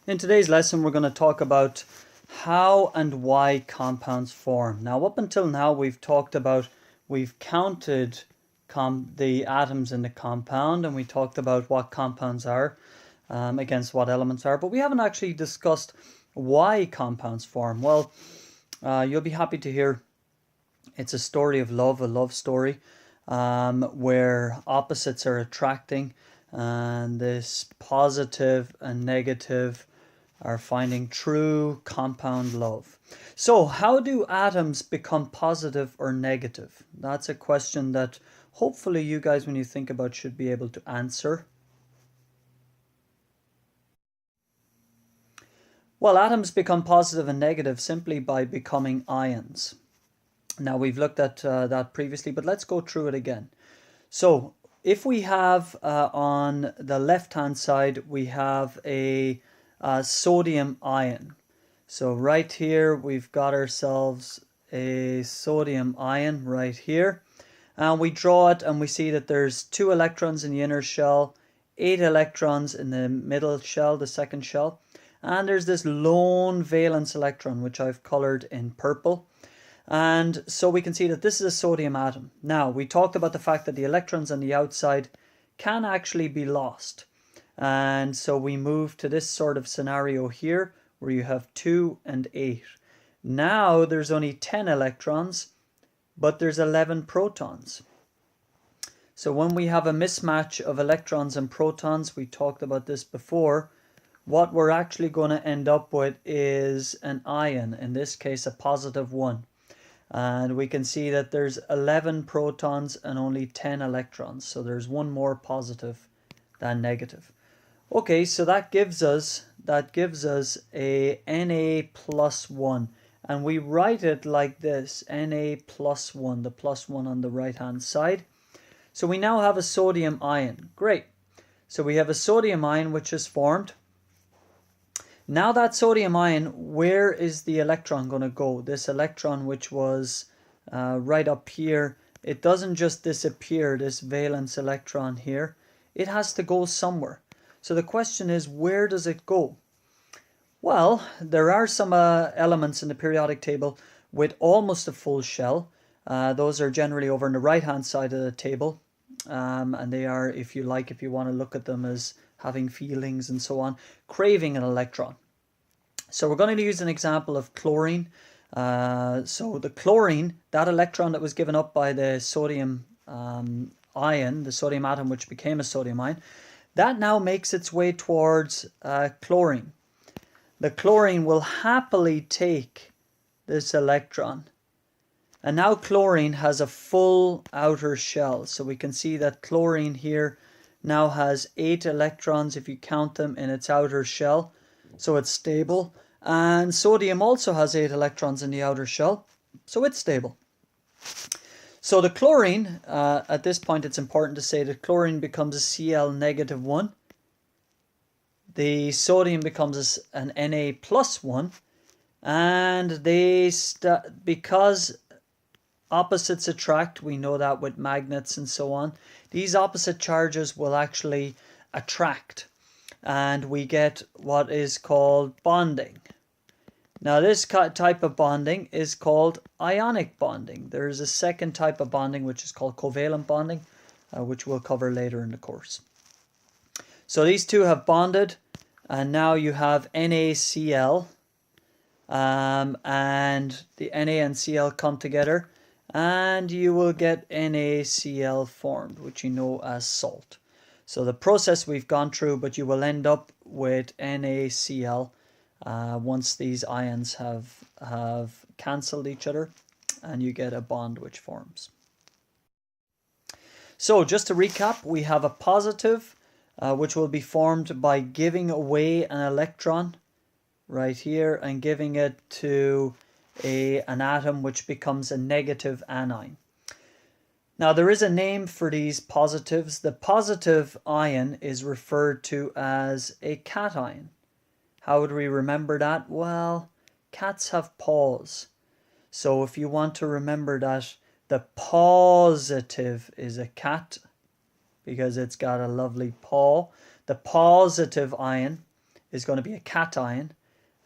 In today's lesson, we're going to talk about how and why compounds form. Now, up until now, we've counted the atoms in the compound, and we talked about what compounds are against what elements are, but we haven't actually discussed why compounds form. Well, you'll be happy to hear it's a story of love, a love story, where opposites are attracting, and this positive and negative are finding true compound love. So how do atoms become positive or negative? That's a question that hopefully you guys, when you think about, should be able to answer. Well, atoms become positive and negative simply by becoming ions. Now, we've looked at that previously, but let's go through it again. So if we have on the left hand side, we have a sodium ion. So right here we've got ourselves a sodium ion right here, and we draw it and we see that there's 2 electrons in the inner shell, 8 electrons in the middle shell, the second shell, and there's this lone valence electron which I've colored in purple. And so we can see that this is a sodium atom. Now, we talked about the fact that the electrons on the outside can actually be lost. And so we move to this sort of scenario here where you have 2 and 8. Now there's only 10 electrons, but there's 11 protons. So when we have a mismatch of electrons and protons, we talked about this before, what we're actually going to end up with is an ion, in this case a positive 1. And we can see that there's 11 protons and only 10 electrons. So there's one more positive than negative. Okay, so that gives us a Na plus 1. And we write it like this, Na plus 1, the plus 1 on the right hand side. So we now have a sodium ion. Great. So we have a sodium ion which is formed. Now that sodium ion, where is the electron going to go? This electron which was right up here, it doesn't just disappear, this valence electron here. It has to go somewhere. So the question is, where does it go? Well, there are some elements in the periodic table with almost a full shell. Those are generally over on the right hand side of the table. And they are, if you want to look at them as having feelings and so on, craving an electron. So we're going to use an example of chlorine. So the chlorine, that electron that was given up by the sodium ion, the sodium atom which became a sodium ion, that now makes its way towards chlorine. The chlorine will happily take this electron. And now chlorine has a full outer shell. So we can see that chlorine here now has 8 electrons if you count them in its outer shell. So it's stable. And sodium also has 8 electrons in the outer shell. So it's stable. So the chlorine, at this point it's important to say that chlorine becomes a Cl negative 1. The sodium becomes an Na plus 1. And because opposites attract, we know that with magnets and so on, these opposite charges will actually attract. And we get what is called bonding. Now this type of bonding is called ionic bonding. There is a second type of bonding which is called covalent bonding, which we'll cover later in the course. So these two have bonded, and now you have NaCl, and the Na and Cl come together, and you will get NaCl formed, which you know as salt. So the process we've gone through, but you will end up with NaCl once these ions have cancelled each other, and you get a bond which forms. So just to recap, we have a positive which will be formed by giving away an electron right here and giving it to an atom which becomes a negative anion. Now there is a name for these positives. The positive ion is referred to as a cation. How would we remember that? Well, cats have paws. So if you want to remember that, the positive is a cat because it's got a lovely paw. The positive ion is going to be a cation,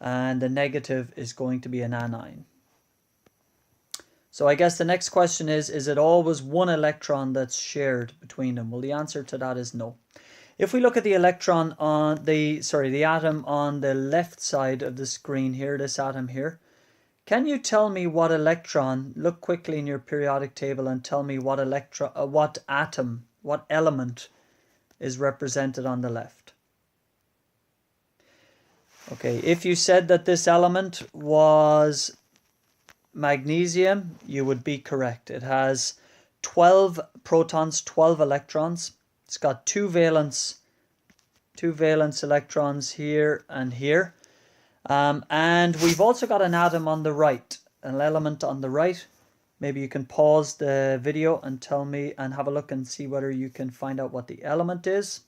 and the negative is going to be an anion. So I guess the next question is it always one electron that's shared between them? Well, the answer to that is no. If we look at the electron on the atom on the left side of the screen here, this atom here, can you tell me what electron, look quickly in your periodic table and tell me what atom, what element is represented on the left? Okay, if you said that this element was magnesium, you would be correct. It has 12 protons, 12 electrons. It's got two valence electrons here and here. And we've also got an atom on the right, an element on the right. Maybe you can pause the video and tell me and have a look and see whether you can find out what the element is.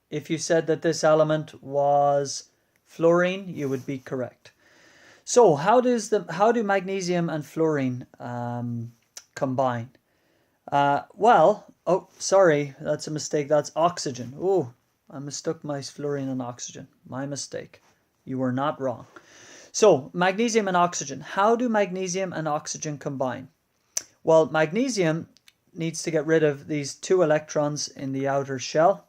If you said that this element was fluorine, you would be correct. So how do magnesium and fluorine combine? Oh, sorry, that's a mistake. That's oxygen. Oh, I mistook my fluorine and oxygen. My mistake. You were not wrong. So magnesium and oxygen. How do magnesium and oxygen combine? Well, magnesium needs to get rid of these two electrons in the outer shell,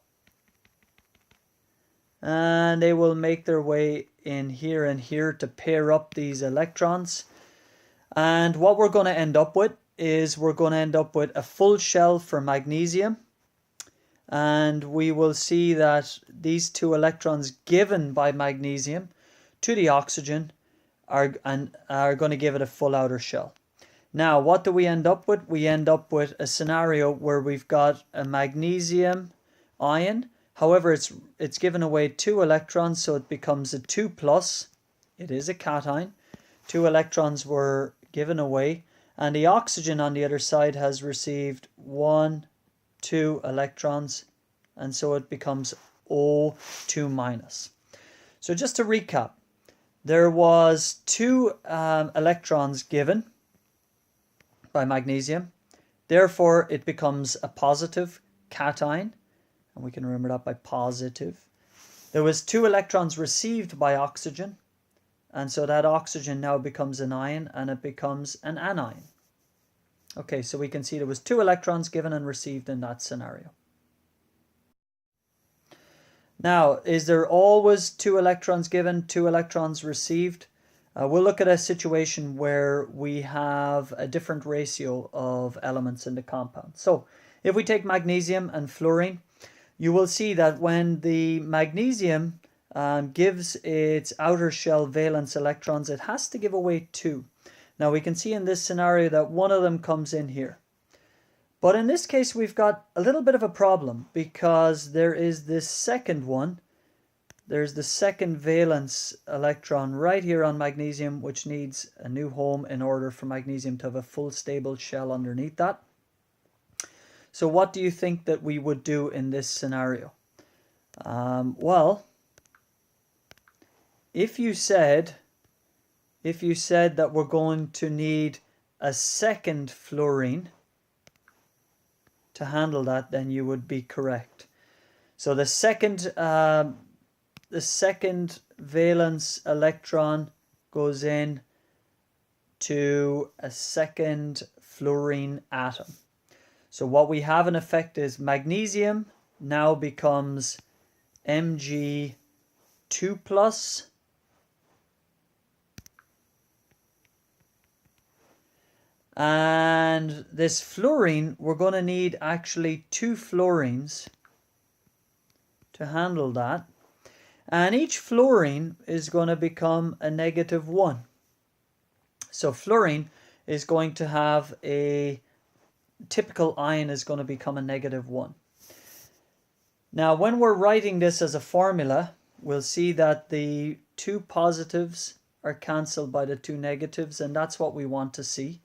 and they will make their way in here and here to pair up these electrons. And what we're going to end up with is a full shell for magnesium, and we will see that these two electrons given by magnesium to the oxygen are going to give it a full outer shell. Now, what do we end up with? We end up with a scenario where we've got a magnesium ion. However, it's given away two electrons, so it becomes a 2+. It is a cation. Two electrons were given away, and the oxygen on the other side has received 1, 2 electrons, and so it becomes O2-. So just to recap, there was two electrons given by magnesium. Therefore, it becomes a positive cation. And we can remember that by positive. There was two electrons received by oxygen, and so that oxygen now becomes an ion, and it becomes an anion. Okay, so we can see there was two electrons given and received in that scenario. Now, is there always two electrons given, two electrons received? We'll look at a situation where we have a different ratio of elements in the compound. So if we take magnesium and fluorine, you will see that when the magnesium gives its outer shell valence electrons, it has to give away two. Now we can see in this scenario that one of them comes in here. But in this case, we've got a little bit of a problem, because there is this second one. There's the second valence electron right here on magnesium, which needs a new home in order for magnesium to have a full stable shell underneath that. So what do you think that we would do in this scenario? Well, if you said that we're going to need a second fluorine to handle that, then you would be correct. So the second valence electron goes in to a second fluorine atom. So what we have in effect is magnesium now becomes Mg2+, and this fluorine, we're going to need actually two fluorines to handle that, and each fluorine is going to become a -1. So fluorine is going to have a typical ion is going to become a -1. Now, when we're writing this as a formula, we'll see that the two positives are cancelled by the two negatives, and that's what we want to see.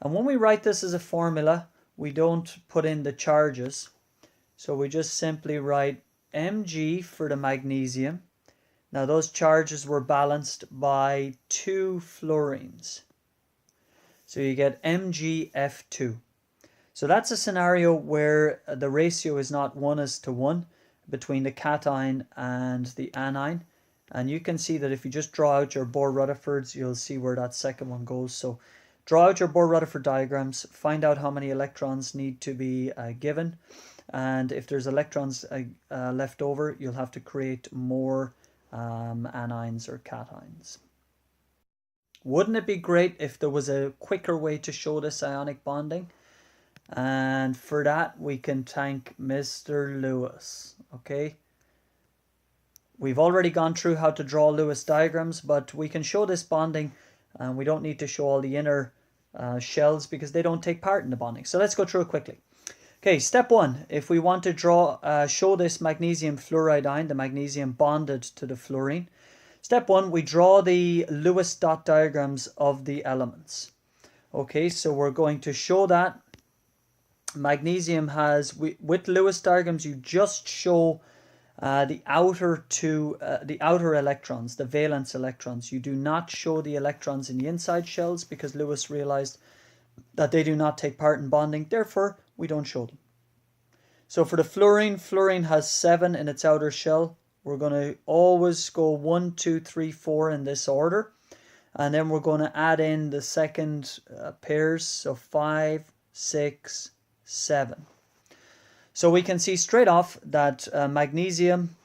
And when we write this as a formula, we don't put in the charges. So we just simply write Mg for the magnesium. Now, those charges were balanced by two fluorines. So you get MgF2. So that's a scenario where the ratio is not 1:1, between the cation and the anion. And you can see that if you just draw out your Bohr-Rutherfords, you'll see where that second one goes. So draw out your Bohr-Rutherford diagrams, find out how many electrons need to be given. And if there's electrons left over, you'll have to create more anions or cations. Wouldn't it be great if there was a quicker way to show this ionic bonding? And for that, we can thank Mr. Lewis, okay? We've already gone through how to draw Lewis diagrams, but we can show this bonding, and we don't need to show all the inner shells because they don't take part in the bonding. So let's go through it quickly. Okay, step one, if we want to show this magnesium fluoride ion, the magnesium bonded to the fluorine. Step one, we draw the Lewis dot diagrams of the elements. Okay, so we're going to show that magnesium has, with Lewis diagrams, you just show the outer electrons, the valence electrons. You do not show the electrons in the inside shells because Lewis realized that they do not take part in bonding. Therefore, we don't show them. So for the fluorine has 7 in its outer shell. We're going to always go 1, 2, 3, 4 in this order. And then we're going to add in the second pairs. So 5, 6, 7. So we can see straight off that magnesium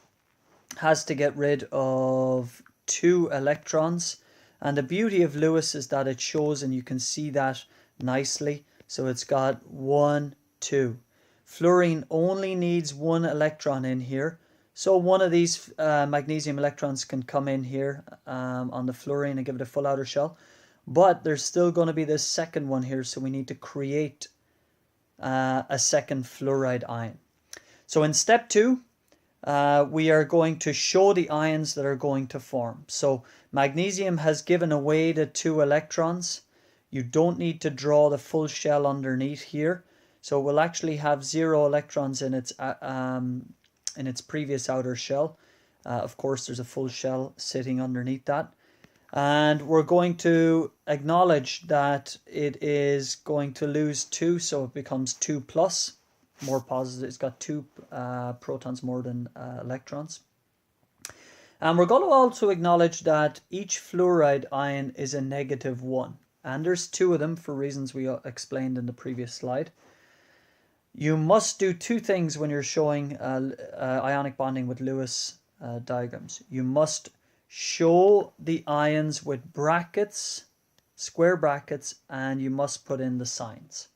has to get rid of 2 electrons. And the beauty of Lewis is that it shows, and you can see that nicely. So it's got 1, 2. Fluorine only needs 1 electron in here. So one of these magnesium electrons can come in here on the fluorine and give it a full outer shell. But there's still going to be this second one here, so we need to create a second fluoride ion. So in step 2, we are going to show the ions that are going to form. So magnesium has given away the 2 electrons. You don't need to draw the full shell underneath here. So we'll actually have 0 electrons in its previous outer shell. Of course, there's a full shell sitting underneath that. And we're going to acknowledge that it is going to lose 2, so it becomes 2 plus, more positive. It's got 2 protons more than electrons. And we're going to also acknowledge that each fluoride ion is a -1. And there's 2 of them for reasons we explained in the previous slide. You must do 2 things when you're showing ionic bonding with Lewis diagrams. You must show the ions with brackets, square brackets, and you must put in the signs.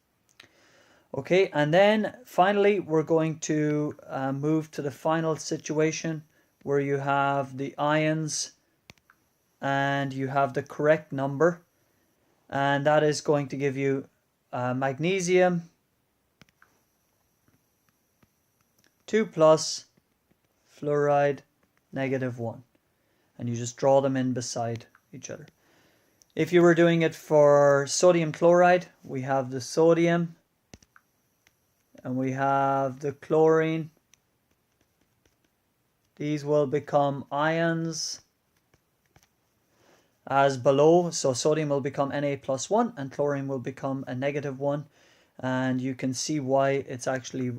Okay, and then finally we're going to move to the final situation where you have the ions and you have the correct number, and that is going to give you magnesium 2 plus, fluoride -1. And you just draw them in beside each other. If you were doing it for sodium chloride, we have the sodium and we have the chlorine. These will become ions as below. So sodium will become Na+1 and chlorine will become a -1. And you can see why it's actually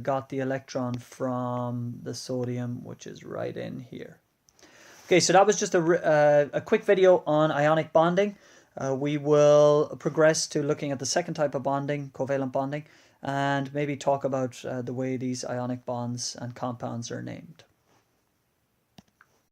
got the electron from the sodium, which is right in here. Okay, so that was just a quick video on ionic bonding. We will progress to looking at the second type of bonding, covalent bonding, and maybe talk about the way these ionic bonds and compounds are named.